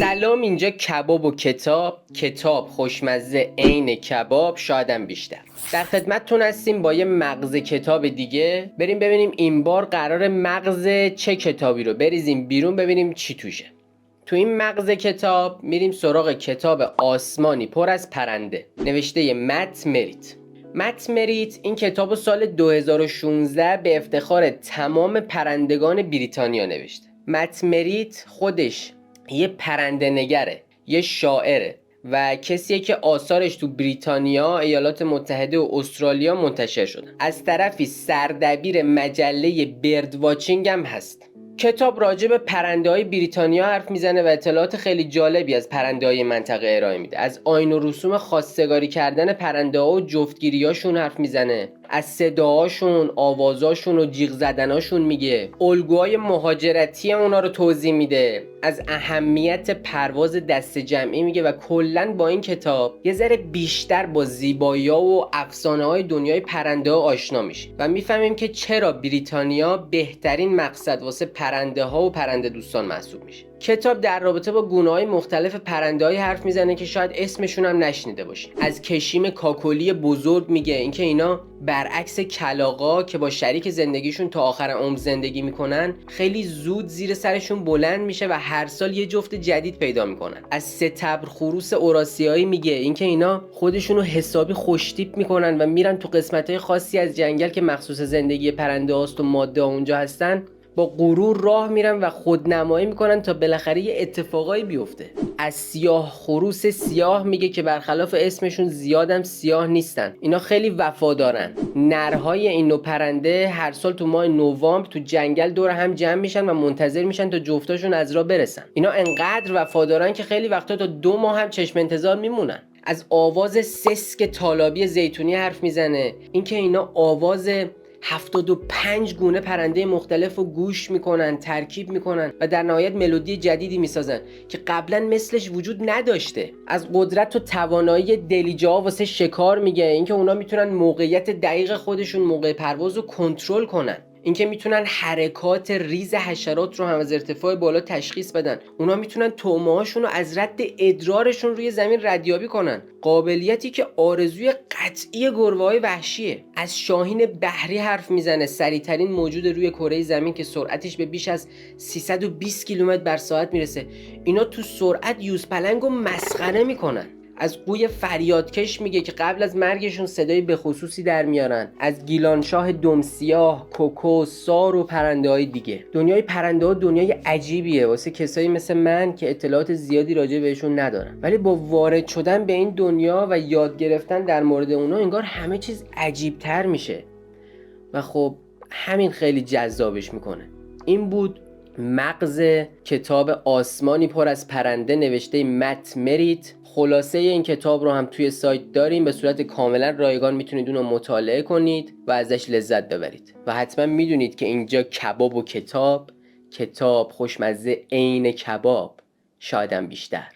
سلام، اینجا کباب و کتاب خوشمزه عین کباب شایدم بیشتر. در خدمتتون هستیم با یه مغز کتاب دیگه. بریم ببینیم این بار قرار مغز چه کتابی رو بریزیم بیرون ببینیم چی توشه. تو این مغز کتاب میریم سراغ کتاب آسمانی پر از پرنده نوشته مت مریت. مت مریت این کتاب سال 2016 به افتخار تمام پرندگان بریتانیا نوشته. مت مریت خودش یه پرنده نگره، یه شاعره و کسیه که آثارش تو بریتانیا، ایالات متحده و استرالیا منتشر شده. از طرفی سردبیر مجله برد واچینگ هم هست. کتاب راجع به پرنده‌های بریتانیا حرف میزنه و اطلاعات خیلی جالبی از پرنده‌های منطقه ارائه میده. از آیین و رسوم خواستگاری کردن پرنده‌ها و جفتگیری‌هاشون حرف میزنه. از صداهاشون، آوازاشون و جیغ زدناشون میگه. الگوهای مهاجرتی اونا رو توضیح میده. از اهمیت پرواز دسته جمعی میگه و کلاً با این کتاب یه ذره بیشتر با زیبایی‌ها و افسانه‌های دنیای پرنده‌ها آشنا میشه و میفهمیم که چرا بریتانیا بهترین مقصد واسه پرنده‌ها و پرنده دوستان محسوب میشه. کتاب در رابطه با گونه‌های مختلف پرنده‌های حرف میزنه که شاید اسمشون هم نشنیده باشین. از کشیم کاکلی بزرگ میگه، اینکه اینا برعکس کلاغا که با شریک زندگیشون تا آخر عمر زندگی میکنن، خیلی زود زیر سرشون بلند میشه و هر سال یه جفت جدید پیدا میکنن. از ستبر خروس اوراسیایی میگه، اینکه اینا خودشونو حسابی خوشتیپ میکنن و میرن تو قسمت‌های خاصی از جنگل که مخصوص زندگی پرنده هاست و ماده اونجا هستن، با غرور راه میرن و خودنمایی میکنن تا بالاخره یه اتفاقایی بیفته. از سیاه خروس سیاه میگه که برخلاف اسمشون زیادم سیاه نیستن، اینا خیلی وفادارن. نرهای این نوع پرنده هر سال تو ماه نوامبر تو جنگل دور هم جمع میشن و منتظر میشن تا جفتاشون از راه برسن. اینا انقدر وفادارن که خیلی وقتا تا 2 ماه هم چشم انتظار میمونن. از آواز سسک تالابی زیتونی حرف میزنه، اینکه اینا آواز 75 گونه پرنده مختلف رو گوش میکنن، ترکیب میکنن و در نهایت ملودی جدیدی میسازن که قبلا مثلش وجود نداشته. از قدرت و توانایی دلیجه‌ها واسه شکار میگه، اینکه اونا میتونن موقعیت دقیق خودشون موقع پرواز رو کنترل کنن، اینکه میتونن حرکات ریز حشرات رو هم از ارتفاع بالا تشخیص بدن، اونا میتونن طعمه‌هاشون رو از رد ادرارشون روی زمین ردیابی کنن، قابلیتی که آرزوی قطعی گربه‌های وحشیه. از شاهین بحری حرف میزنه، سریعترین موجود روی کره زمین که سرعتش به بیش از 320 کیلومتر بر ساعت میرسه. اینا تو سرعت یوزپلنگو مسخره میکنن. از قوی فریادکش میگه که قبل از مرگشون صدای بخصوصی در میارن. از گیلانشاه دمسیاه، کوکو، سار و پرنده های دیگه. دنیای پرنده ها دنیای عجیبیه واسه کسایی مثل من که اطلاعات زیادی راجع بهشون ندارن، ولی با وارد شدن به این دنیا و یاد گرفتن در مورد اونا انگار همه چیز عجیب تر میشه و خب همین خیلی جذابش میکنه. این بود مغز کتاب آسمانی پر از پرنده نوشته مت مریت. خلاصه این کتاب رو هم توی سایت داریم، به صورت کاملا رایگان میتونید اون رو مطالعه کنید و ازش لذت ببرید. و حتما میدونید که اینجا کباب و کتاب خوشمزه عین کباب شایدم بیشتر.